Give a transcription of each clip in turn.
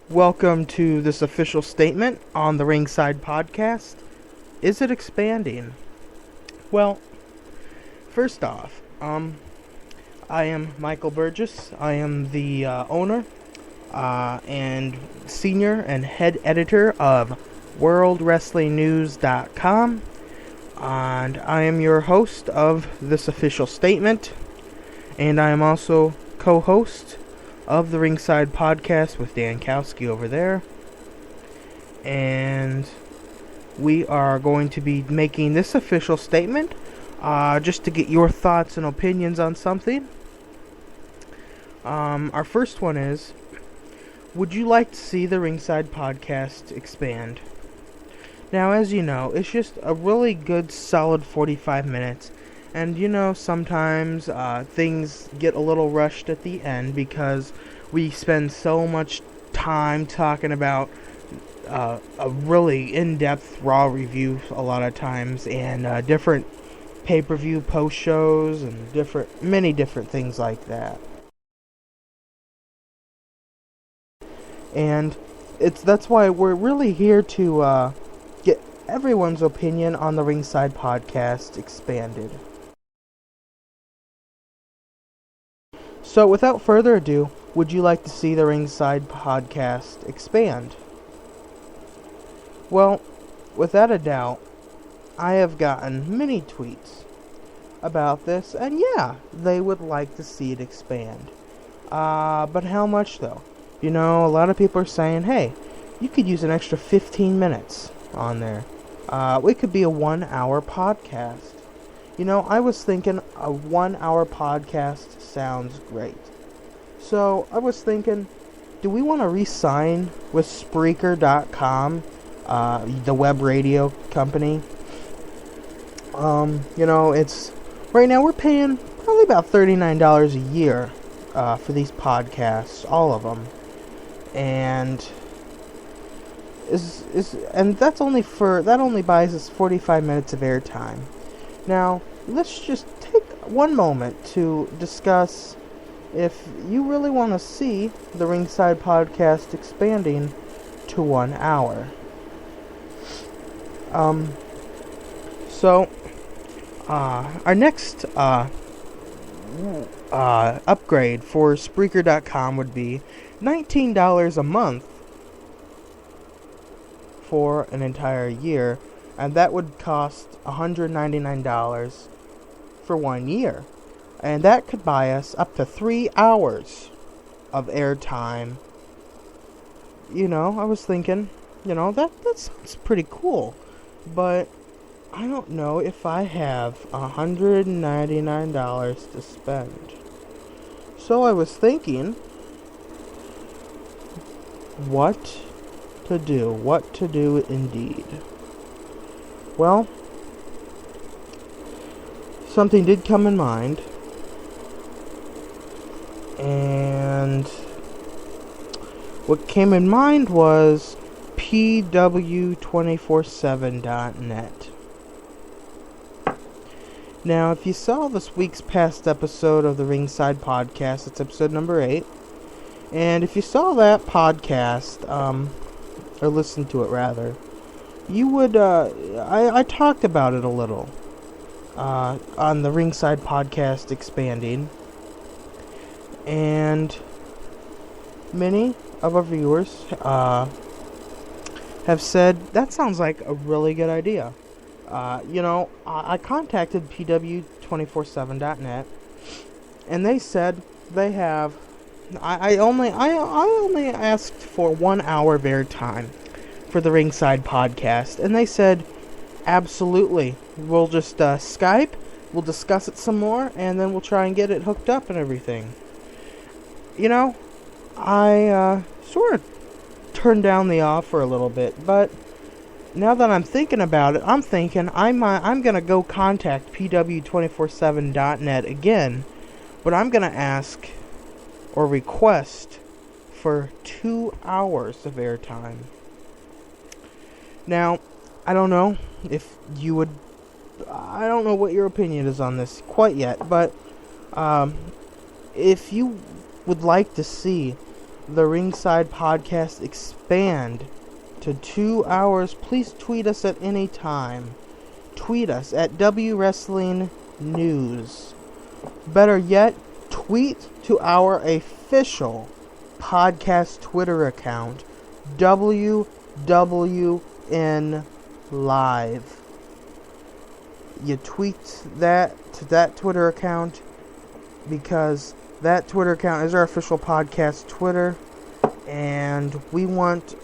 Welcome to this official statement on the Ringside Podcast. Is it expanding? Well, first off, I am Michael Burgess. I am the owner and senior and head editor of WorldWrestlingNews.com, and I am your host of this official statement, and I am also co-host of the Ringside Podcast with Dan Kowski over there. And we are going to be making this official statement just to get your thoughts and opinions on something. Our first one is, would you like to see the Ringside Podcast expand? Now, as you know, it's just a really good solid 45 minutes. And sometimes things get a little rushed at the end because we spend so much time talking about a really in-depth Raw review a lot of times, and different pay-per-view post shows and many different things like that. And that's why we're really here to get everyone's opinion on the Ringside Podcast expanded. So, without further ado, would you like to see the Ringside Podcast expand? Well, without a doubt, I have gotten many tweets about this, and yeah, they would like to see it expand. But how much, though? A lot of people are saying, hey, you could use an extra 15 minutes on there. It could be a 1-hour podcast. I was thinking a 1-hour podcast sounds great. So, I was thinking, do we want to re-sign with Spreaker.com, the web radio company? It's, right now we're paying probably about $39 a year for these podcasts, all of them. And that only buys us 45 minutes of airtime. Now, let's just take one moment to discuss if you really want to see the Ringside Podcast expanding to 1 hour. Our next upgrade for Spreaker.com would be $19 a month for an entire year, and that would cost $199 for 1 year. And that could buy us up to 3 hours of airtime. I was thinking, that sounds pretty cool. But I don't know if I have $199 to spend. So I was thinking, what to do indeed. Well, something did come in mind, and what came in mind was pw247.net. Now, if you saw this week's past episode of the Ringside Podcast, it's episode number 8, and if you saw that podcast, or listened to it rather, you would, I talked about it a little on the Ringside Podcast Expanding, and many of our viewers have said that sounds like a really good idea. I contacted pw247.net, and they said they have. I only asked for 1 hour of airtime for the Ringside Podcast, and they said, absolutely, we'll just Skype, we'll discuss it some more, and then we'll try and get it hooked up and everything. I sort of turned down the offer a little bit, but now that I'm thinking about it, I'm thinking I'm gonna go contact pw247.net again, but I'm gonna ask or request for 2 hours of airtime. Now, I don't know if you would. I don't know what your opinion is on this quite yet, but if you would like to see the Ringside Podcast expand to 2 hours, please tweet us at any time. Tweet us at W Wrestling News. Better yet, tweet to our official podcast Twitter account, WWN Live. You tweet that to that Twitter account because that Twitter account is our official podcast Twitter, and we want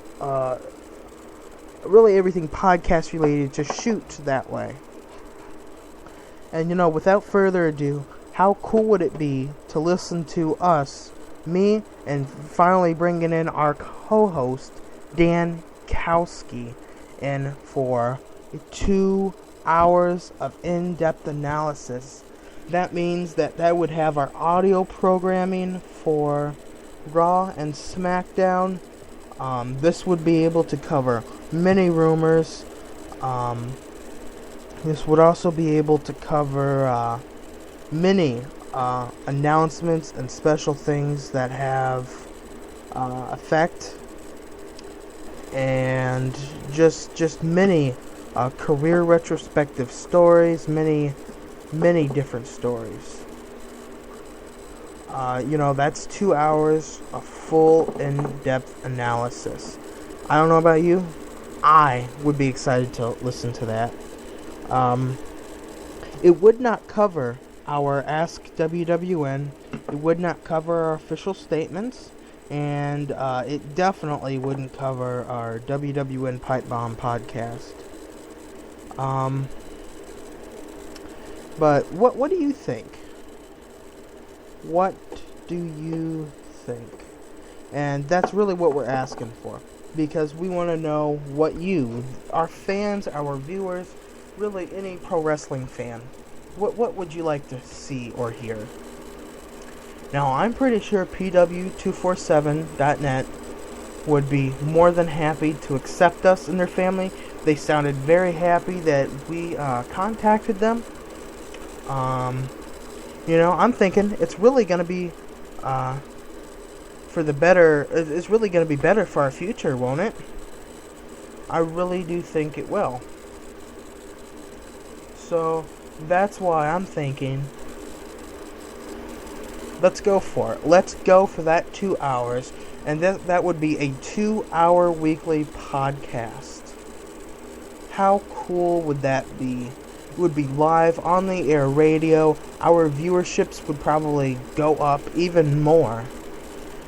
really everything podcast related to shoot that way. And without further ado, how cool would it be to listen to us, me, and finally bringing in our co-host, Dan Kowski, in for 2 hours of in-depth analysis. That means that would have our audio programming for Raw and SmackDown. This would be able to cover many rumors. This would also be able to cover many announcements and special things that have effect, and just many career retrospective stories, many different stories. That's 2 hours of full in-depth analysis. I don't know about you, I would be excited to listen to that. It would not cover our Ask WWN, it would not cover our official statements, and it definitely wouldn't cover our WWN Pipe Bomb podcast. But what do you think? What do you think? And that's really what we're asking for, because we want to know what you, our fans, our viewers, really any pro wrestling fan, what would you like to see or hear? Now, I'm pretty sure PW247.net would be more than happy to accept us in their family. They sounded very happy that we contacted them. I'm thinking it's really going to be for the better. It's really going to be better for our future, won't it? I really do think it will. So that's why I'm thinking, let's go for it. Let's go for that 2 hours, and that would be a 2-hour weekly podcast. How cool would that be? It would be live on the air radio. Our viewerships would probably go up even more.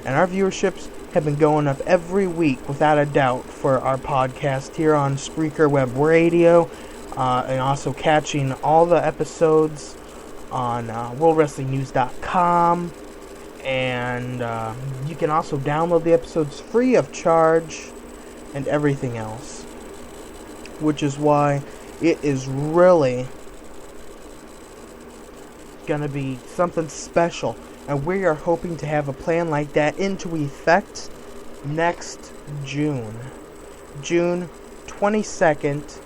And our viewerships have been going up every week without a doubt for our podcast here on Spreaker Web Radio, and also catching all the episodes on WorldWrestlingNews.com. And you can also download the episodes free of charge and everything else. Which is why it is really going to be something special. And we are hoping to have a plan like that into effect next June. June 22nd,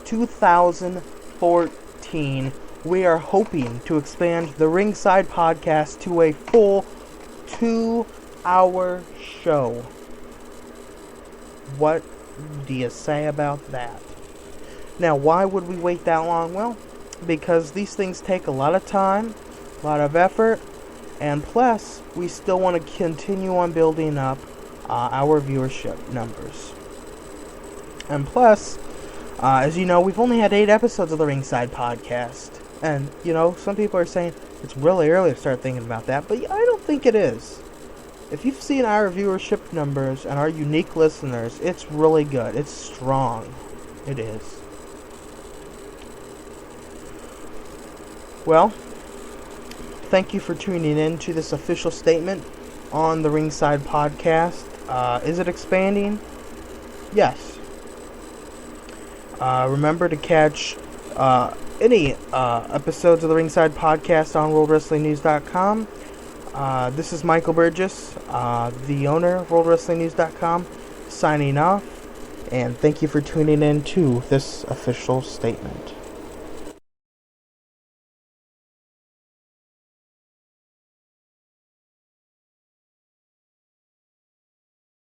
2014. We are hoping to expand the Ringside Podcast to a full 2-hour show. What do you say about that? Now, why would we wait that long? Well, because these things take a lot of time, a lot of effort, and plus, we still want to continue on building up our viewership numbers. And plus, as you know, we've only had 8 episodes of the Ringside Podcast. And, some people are saying it's really early to start thinking about that, but I don't think it is. If you've seen our viewership numbers and our unique listeners, it's really good. It's strong. It is. Well, thank you for tuning in to this official statement on the Ringside Podcast. Is it expanding? Yes. Remember to catch any episodes of the Ringside Podcast on WorldWrestlingNews.com. This is Michael Burgess, the owner of WorldWrestlingNews.com, signing off. And thank you for tuning in to this official statement.